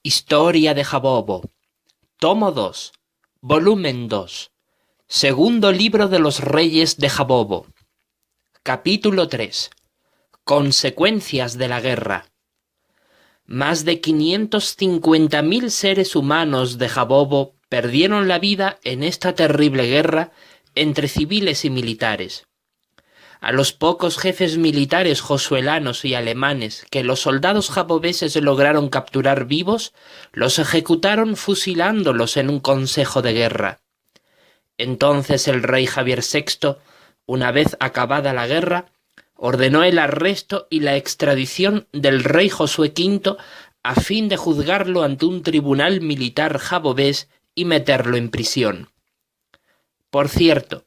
Historia de Jabobo. Tomo 2. Volumen 2. Segundo libro de los reyes de Jabobo. Capítulo 3. Consecuencias de la guerra. Más de 550.000 seres humanos de Jabobo perdieron la vida en esta terrible guerra entre civiles y militares. A los pocos jefes militares josuelanos y alemanes que los soldados jabobeses lograron capturar vivos, los ejecutaron fusilándolos en un consejo de guerra. Entonces el rey Javier VI, una vez acabada la guerra, ordenó el arresto y la extradición del rey Josué V a fin de juzgarlo ante un tribunal militar jabobés y meterlo en prisión. Por cierto,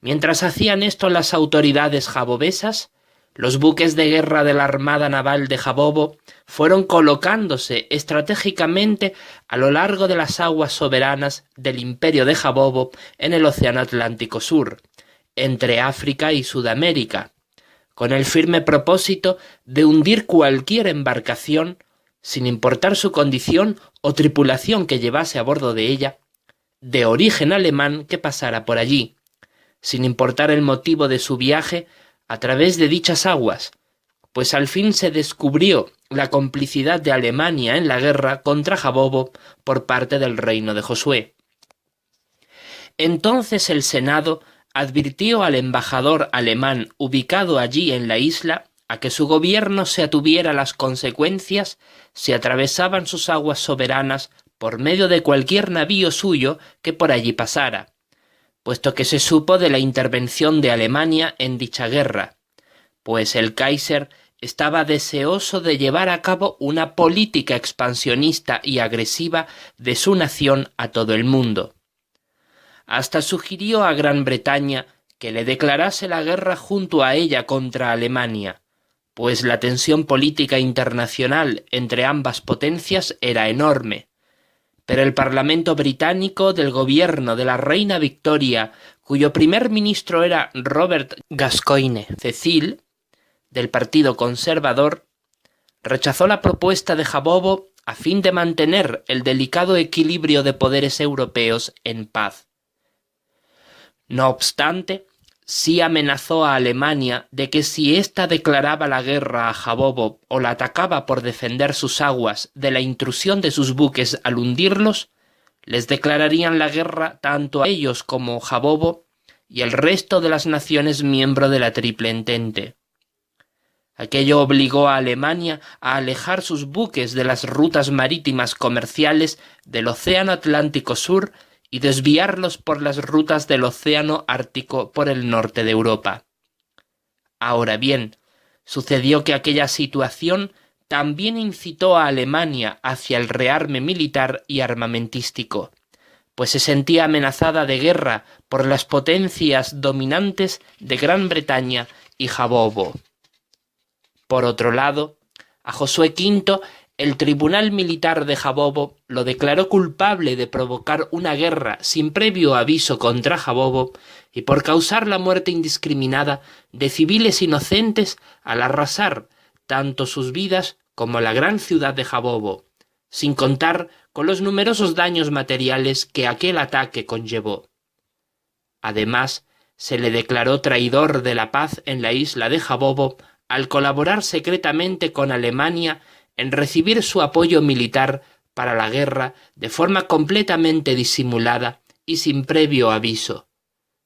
mientras hacían esto las autoridades jabobesas, los buques de guerra de la Armada Naval de Jabobo fueron colocándose estratégicamente a lo largo de las aguas soberanas del Imperio de Jabobo en el Océano Atlántico Sur, entre África y Sudamérica, con el firme propósito de hundir cualquier embarcación, sin importar su condición o tripulación que llevase a bordo de ella, de origen alemán que pasara por allí, sin importar el motivo de su viaje a través de dichas aguas, pues al fin se descubrió la complicidad de Alemania en la guerra contra Jabobo por parte del reino de Josué. Entonces el Senado advirtió al embajador alemán ubicado allí en la isla a que su gobierno se atuviera a las consecuencias si atravesaban sus aguas soberanas por medio de cualquier navío suyo que por allí pasara, puesto que se supo de la intervención de Alemania en dicha guerra, pues el Kaiser estaba deseoso de llevar a cabo una política expansionista y agresiva de su nación a todo el mundo. Hasta sugirió a Gran Bretaña que le declarase la guerra junto a ella contra Alemania, pues la tensión política internacional entre ambas potencias era enorme. Pero el Parlamento británico del gobierno de la reina Victoria, cuyo primer ministro era Robert Gascoigne Cecil, del Partido Conservador, rechazó la propuesta de Jabobo a fin de mantener el delicado equilibrio de poderes europeos en paz. No obstante, sí amenazó a Alemania de que si ésta declaraba la guerra a Jabobo o la atacaba por defender sus aguas de la intrusión de sus buques al hundirlos, les declararían la guerra tanto a ellos como a Jabobo y el resto de las naciones miembro de la Triple Entente. Aquello obligó a Alemania a alejar sus buques de las rutas marítimas comerciales del Océano Atlántico Sur y desviarlos por las rutas del Océano Ártico por el norte de Europa. Ahora bien, sucedió que aquella situación también incitó a Alemania hacia el rearme militar y armamentístico, pues se sentía amenazada de guerra por las potencias dominantes de Gran Bretaña y Jabobo. Por otro lado, a Josué V, el Tribunal Militar de Jabobo lo declaró culpable de provocar una guerra sin previo aviso contra Jabobo y por causar la muerte indiscriminada de civiles inocentes al arrasar tanto sus vidas como la gran ciudad de Jabobo, sin contar con los numerosos daños materiales que aquel ataque conllevó. Además, se le declaró traidor de la paz en la isla de Jabobo al colaborar secretamente con Alemania en recibir su apoyo militar para la guerra de forma completamente disimulada y sin previo aviso,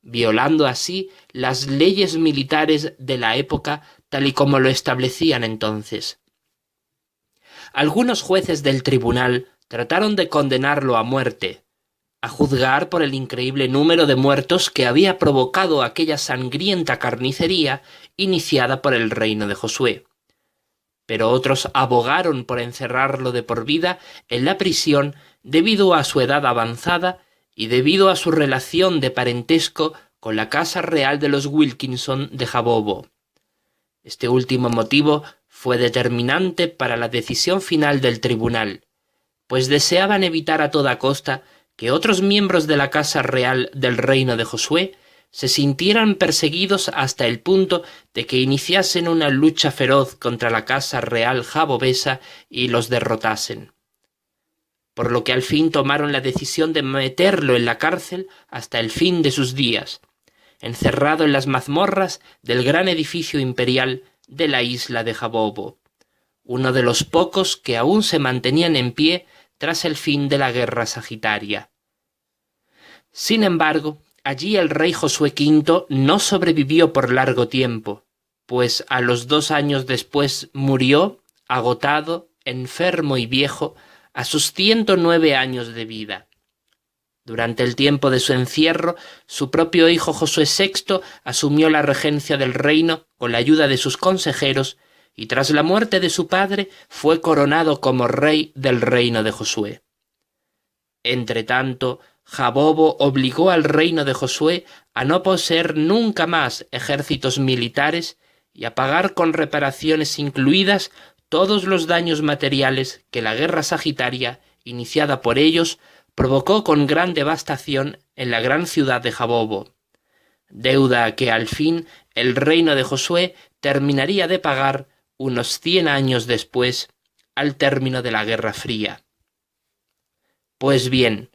violando así las leyes militares de la época tal y como lo establecían entonces. Algunos jueces del tribunal trataron de condenarlo a muerte, a juzgar por el increíble número de muertos que había provocado aquella sangrienta carnicería iniciada por el reino de Josué. Pero otros abogaron por encerrarlo de por vida en la prisión debido a su edad avanzada y debido a su relación de parentesco con la casa real de los Wilkinson de Jabobo. Este último motivo fue determinante para la decisión final del tribunal, pues deseaban evitar a toda costa que otros miembros de la casa real del reino de Josué se sintieran perseguidos hasta el punto de que iniciasen una lucha feroz contra la casa real jabobesa y los derrotasen. por lo que al fin tomaron la decisión de meterlo en la cárcel hasta el fin de sus días, encerrado en las mazmorras del gran edificio imperial de la isla de Jabobo, uno de los pocos que aún se mantenían en pie tras el fin de la guerra sagitaria. Sin embargo, allí el rey Josué V no sobrevivió por largo tiempo, pues a los 2 años después murió, agotado, enfermo y viejo, a sus 109 años de vida. Durante el tiempo de su encierro, su propio hijo Josué VI asumió la regencia del reino con la ayuda de sus consejeros y tras la muerte de su padre fue coronado como rey del reino de Josué. Entretanto, Jabobo obligó al reino de Josué a no poseer nunca más ejércitos militares y a pagar con reparaciones incluidas todos los daños materiales que la guerra sagitaria, iniciada por ellos, provocó con gran devastación en la gran ciudad de Jabobo, deuda que al fin el reino de Josué terminaría de pagar unos 100 años después, al término de la Guerra Fría. Pues bien,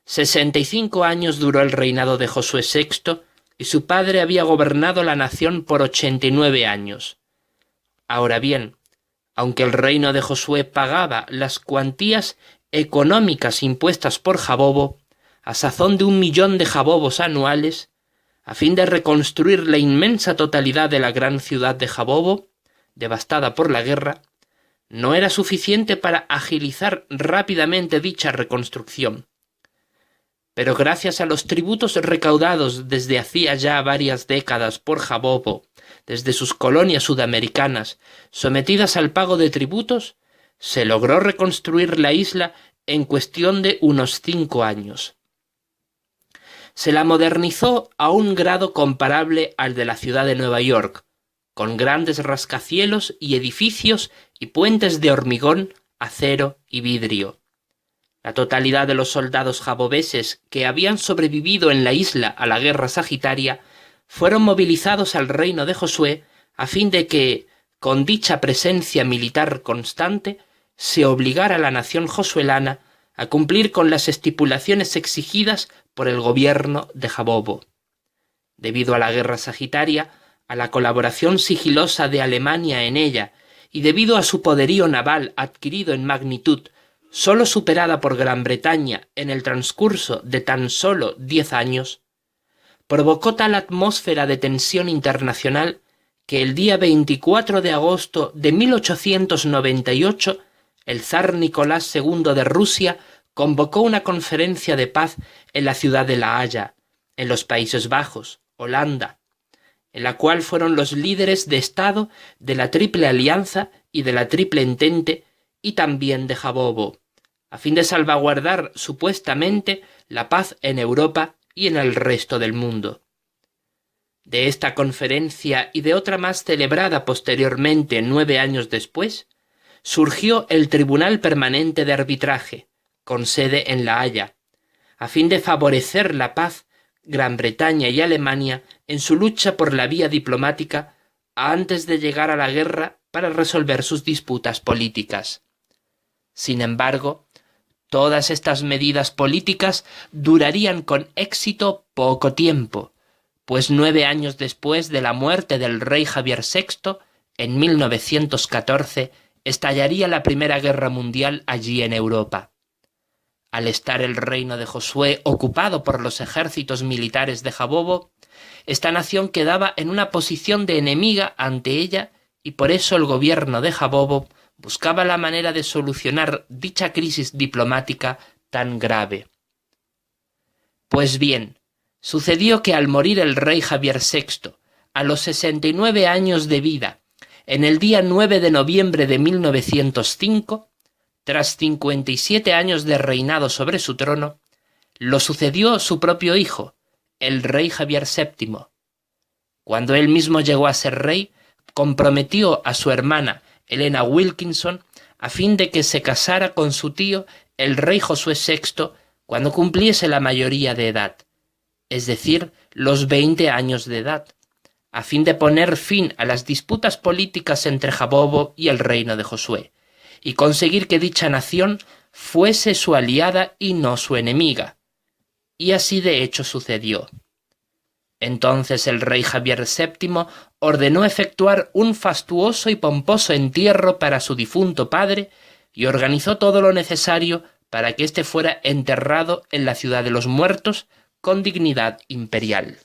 65 años duró el reinado de Josué VI y su padre había gobernado la nación por 89 años. Ahora bien, aunque el reino de Josué pagaba las cuantías económicas impuestas por Jabobo, a sazón de 1 millón de jabobos anuales, a fin de reconstruir la inmensa totalidad de la gran ciudad de Jabobo, devastada por la guerra, no era suficiente para agilizar rápidamente dicha reconstrucción. Pero gracias a los tributos recaudados desde hacía ya varias décadas por Jabobo, desde sus colonias sudamericanas, sometidas al pago de tributos, se logró reconstruir la isla en cuestión de unos 5 años. Se la modernizó a un grado comparable al de la ciudad de Nueva York, con grandes rascacielos y edificios y puentes de hormigón, acero y vidrio. La totalidad de los soldados jabobeses que habían sobrevivido en la isla a la guerra sagitaria fueron movilizados al reino de Josué a fin de que, con dicha presencia militar constante, se obligara a la nación josuelana a cumplir con las estipulaciones exigidas por el gobierno de Jabobo. Debido a la guerra sagitaria, a la colaboración sigilosa de Alemania en ella y debido a su poderío naval adquirido en magnitud, solo superada por Gran Bretaña en el transcurso de tan solo 10 años, provocó tal atmósfera de tensión internacional que el día 24 de agosto de 1898 el zar Nicolás II de Rusia convocó una conferencia de paz en la ciudad de La Haya, en los Países Bajos, Holanda, en la cual fueron los líderes de Estado de la Triple Alianza y de la Triple Entente y también de Jabobo, a fin de salvaguardar supuestamente la paz en Europa y en el resto del mundo. De esta conferencia y de otra más celebrada posteriormente 9 años después, surgió el Tribunal Permanente de Arbitraje, con sede en La Haya, a fin de favorecer la paz Gran Bretaña y Alemania en su lucha por la vía diplomática antes de llegar a la guerra para resolver sus disputas políticas. Sin embargo, todas estas medidas políticas durarían con éxito poco tiempo, pues 9 años después de la muerte del rey Javier VI, en 1914, estallaría la Primera Guerra Mundial allí en Europa. Al estar el reino de Josué ocupado por los ejércitos militares de Jabobo, esta nación quedaba en una posición de enemiga ante ella y por eso el gobierno de Jabobo buscaba la manera de solucionar dicha crisis diplomática tan grave. Pues bien, sucedió que al morir el rey Javier VI, a los 69 años de vida, en el día 9 de noviembre de 1905, tras 57 años de reinado sobre su trono, lo sucedió su propio hijo, el rey Javier VII. Cuando él mismo llegó a ser rey, comprometió a su hermana Helena Wilkinson a fin de que se casara con su tío, el rey Josué VI, cuando cumpliese la mayoría de edad, es decir, los 20 años de edad, a fin de poner fin a las disputas políticas entre Jabobo y el reino de Josué, y conseguir que dicha nación fuese su aliada y no su enemiga. Y así de hecho sucedió. Entonces el rey Javier VII ordenó efectuar un fastuoso y pomposo entierro para su difunto padre y organizó todo lo necesario para que éste fuera enterrado en la ciudad de los muertos con dignidad imperial.